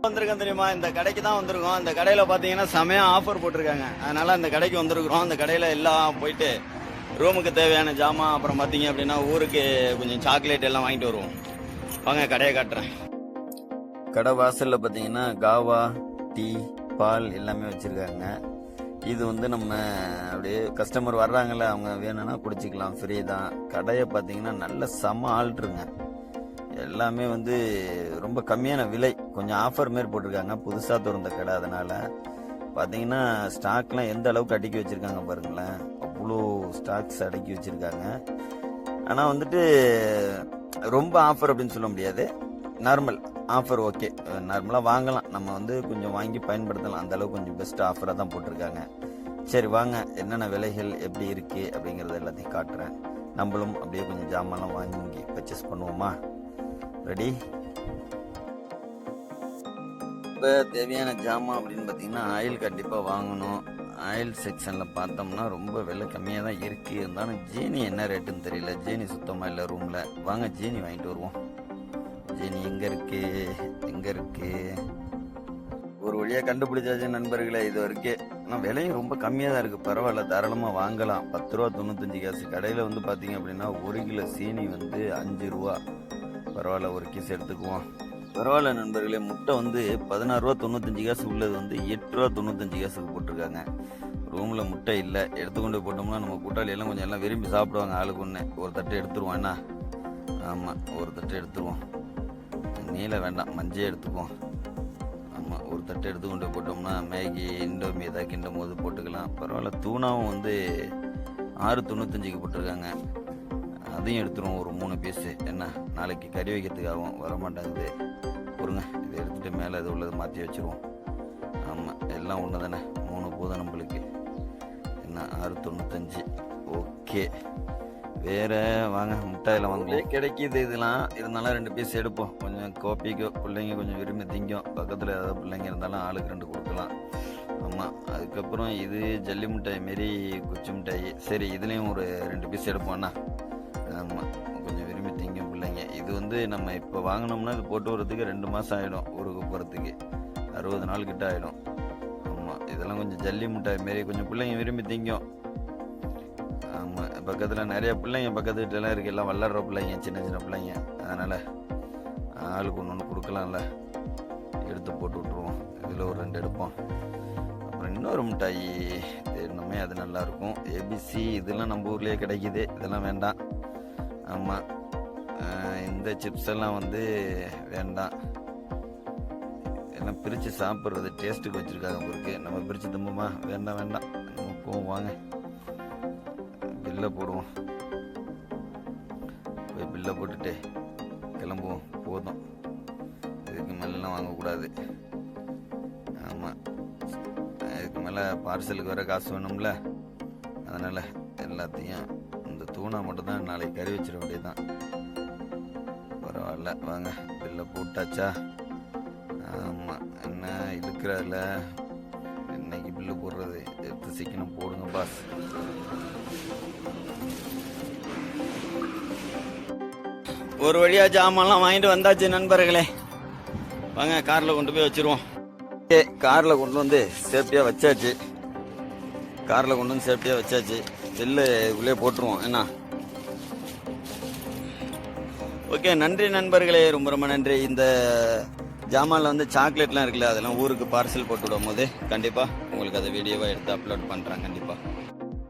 வந்திருக்கோம் தெரியுமா? இந்த கடைக்கு தான் வந்திருக்கோம். இந்த கடையில பாத்தீங்கன்னா செமையா ஆஃபர் போட்டிருக்காங்க. அதனால அந்த கடைக்கு வந்திருக்கிறோம். அந்த கடையில எல்லாம் போயிட்டு ரூமுக்கு தேவையான ஜாமான், அப்புறம் பாத்தீங்க அப்படின்னா ஊருக்கு கொஞ்சம் சாக்லேட் எல்லாம் வாங்கிட்டு வருவோம். வாங்க கடையை காட்டுறேன். கடை வாசல்ல பாத்தீங்கன்னா காவா, டீ, பால் எல்லாமே வச்சிருக்காங்க. இது வந்து நம்ம அப்படியே கஸ்டமர் வர்றாங்கல்ல, அவங்க வேணும்னா குடிச்சிக்கலாம், ஃப்ரீ தான். கடையை பார்த்தீங்கன்னா நல்ல செம ஆல்ட்ருங்க. எல்லாமே வந்து ரொம்ப கம்மியான விலை, கொஞ்சம் ஆஃபர் மாரி போட்டிருக்காங்க. புதுசாக திறந்த கடை, அதனால பார்த்தீங்கன்னா ஸ்டாக்லாம் எந்த அளவுக்கு அடுக்கி வச்சிருக்காங்க பாருங்களேன். அவ்வளோ ஸ்டாக்ஸ் அடுக்கி வச்சிருக்காங்க. ஆனால் வந்துட்டு ரொம்ப ஆஃபர் அப்படின்னு சொல்ல முடியாது, நார்மல் ஆஃபர். ஓகே, நார்மலாக வாங்கலாம், நம்ம வந்து கொஞ்சம் வாங்கி பயன்படுத்தலாம். அந்த அளவுக்கு கொஞ்சம் பெஸ்ட் ஆஃபராக தான் போட்டிருக்காங்க. சரி வாங்க, என்னென்ன விலைகள் எப்படி இருக்கு அப்படிங்கறத எல்லாத்தையும் காட்டுறேன். நம்மளும் அப்படியே கொஞ்சம் ஜாமான்லாம் வாங்கி பர்ச்சேஸ் பண்ணுவோமா? ரெடி? இப்போ தேவையான ஜாமான் அப்படின்னு பார்த்தீங்கன்னா ஆயில் கண்டிப்பாக வாங்கணும். ஆயில் செக்ஷனில் பார்த்தோம்னா ரொம்ப விலை கம்மியாக தான் இருக்குது. இருந்தாலும் ஜீனி என்ன ரேட்டுன்னு தெரியல. ஜீனி சுத்தமாக இல்லை ரூமில். வாங்க ஜீனி வாங்கிட்டு வருவோம். ஜீனி எங்கே இருக்கு? ஒரு வழியாக கண்டுபிடிச்சாச்சு நண்பர்களே. இது வரைக்கும் ஆனால் விலையும் ரொம்ப கம்மியாக தான் இருக்குது. பரவாயில்ல, தாராளமாக வாங்கலாம். 10 ரூபா 95 காசு. கடையில் வந்து பார்த்தீங்க அப்படின்னா 1 கிலோ சீனி வந்து 5 ரூபா. பரவாயில்ல, ஒரு கீஸ் எடுத்துக்குவோம். பரவாயில்ல நண்பர்களே. முட்டை வந்து 16 ரூபா 95 காசு உள்ளது வந்து 8 ரூபா 95 காசுக்கு போட்டிருக்காங்க. ரூமில் முட்டை இல்லை, எடுத்துக்கொண்டு போட்டோம்னா நம்ம கூட்டாளி எல்லாம் கொஞ்சம் எல்லாம் விரும்பி சாப்பிடுவாங்க. ஆளுக்கு ஒன்று ஒரு தட்டு எடுத்துருவோம். என்ன? ஆமாம், ஒரு தட்டு எடுத்துருவோம். நீல வேண்டாம், மஞ்சள் எடுத்துக்குவோம். ஆமாம், ஒரு தட்டு எடுத்துக்கொண்டு போட்டோம்னா மேகி, இண்டோமி ஏதாவது கிண்டும் போது போட்டுக்கலாம். பரவாயில்ல. தூணாவும் வந்து 6.95க்கு போட்டிருக்காங்க. அதையும் எடுத்துருவோம், ஒரு 3 பீஸு. என்ன, நாளைக்கு கறி வைக்கிறதுக்காகவும் வரமாட்டாங்குது. பொறுங்க, இதை எடுத்துகிட்டு மேலே இது உள்ளது மாற்றி வச்சுருவோம். ஆமாம், எல்லாம் ஒன்று தானே, 3 போதும் நம்மளுக்கு. என்ன, 6.95. ஓகே, வேறு வாங்க முட்டையில் வாங்க கிடைக்கிது இதெல்லாம். இருந்தாலும் 2 பீஸ் எடுப்போம். கொஞ்சம் கோப்பிக்கோ, பிள்ளைங்க கொஞ்சம் விரும்பி திங்கும். பக்கத்தில் ஏதாவது பிள்ளைங்க இருந்தாலும் ஆளுக்கு 2 கொடுக்கலாம். ஆமாம், அதுக்கப்புறம் இது ஜல்லி மிட்டாய் மாரி குச்சி மிட்டாய். சரி, இதுலேயும் ஒரு 2 பீஸ் எடுப்போம்ண்ணா. ஆமாம், கொஞ்சம் விரும்பி திங்கும் பிள்ளைங்க. இது வந்து நம்ம இப்போ வாங்கினோம்னா இது போட்டு வரதுக்கு 2 மாதம் ஆகிடும். ஊருக்கு போகிறதுக்கு 60 நாள் கிட்ட ஆகிடும். ஆமாம், இதெல்லாம் கொஞ்சம் ஜல்லி மிட்டாய் மாரி கொஞ்சம் பிள்ளைங்க விரும்பி திங்கும். ஆமாம், பக்கத்தில் நிறைய பிள்ளைங்க பக்கத்து வீட்டிலலாம் இருக்குது. எல்லாம் வளர்கிற பிள்ளைங்க, சின்ன சின்ன பிள்ளைங்க. அதனால் ஆளுக்கு ஒன்று கொடுக்கலாம்ல, எடுத்து போட்டு விட்ருவோம். இதில் ஒரு 2 எடுப்போம். அப்புறம் இன்னொரு மிட்டாய் தேடணுமே, அது நல்லாயிருக்கும். ஏபிசி இதெல்லாம் நம்ம ஊர்லேயே கிடைக்கிது, இதெல்லாம் வேண்டாம். ஆமாம், இந்த சிப்ஸ் எல்லாம் வந்து வேண்டாம். எல்லாம் பிரித்து சாப்பிட்றது டேஸ்ட்டுக்கு வச்சுருக்காங்க பொருக்கு. நம்ம பிரித்து தும்புமா? வேண்டாம். நம்ம போவோம், வாங்க பில்லை போடுவோம். போய் பில்லை போட்டுட்டு கிளம்புவோம். போதும், இதுக்கு மேலாம் வாங்கக்கூடாது. ஆமாம், இதுக்கு மேலே பார்சலுக்கு வர காசு வேணும்ல, அதனால் எல்லாத்தையும் இந்த தூணா மட்டும்தான் நாளைக்கு கறி வச்சிட வேண்டியதுதான். பரவாயில்ல, வாங்க பில்லை போட்டாச்சா? ஆமாம், என்ன இருக்கிறதில்ல, இன்னைக்கு பில்லு போடுறது எடுத்து சீக்கிரம் போடுங்க பாஸ். ஒரு வழியாக ஜாமான்லாம் வாங்கிட்டு வந்தாச்சு நண்பர்களே. வாங்க காரில் கொண்டு போய் வச்சுருவோம். காரில் கொண்டு வந்து சேஃப்டியாக வச்சாச்சு. பில்லு உள்ளே போட்டுருவோம். என்ன? ஓகே, நன்றி நண்பர்களே, ரொம்ப நன்றி. இந்த ஜாமானில் வந்து சாக்லேட்லாம் இருக்குல்ல, அதெல்லாம் ஊருக்கு பார்சல் போட்டு விடும் போது கண்டிப்பாக உங்களுக்கு அதை வீடியோவாக எடுத்து அப்லோட் பண்ணுறேன். கண்டிப்பாக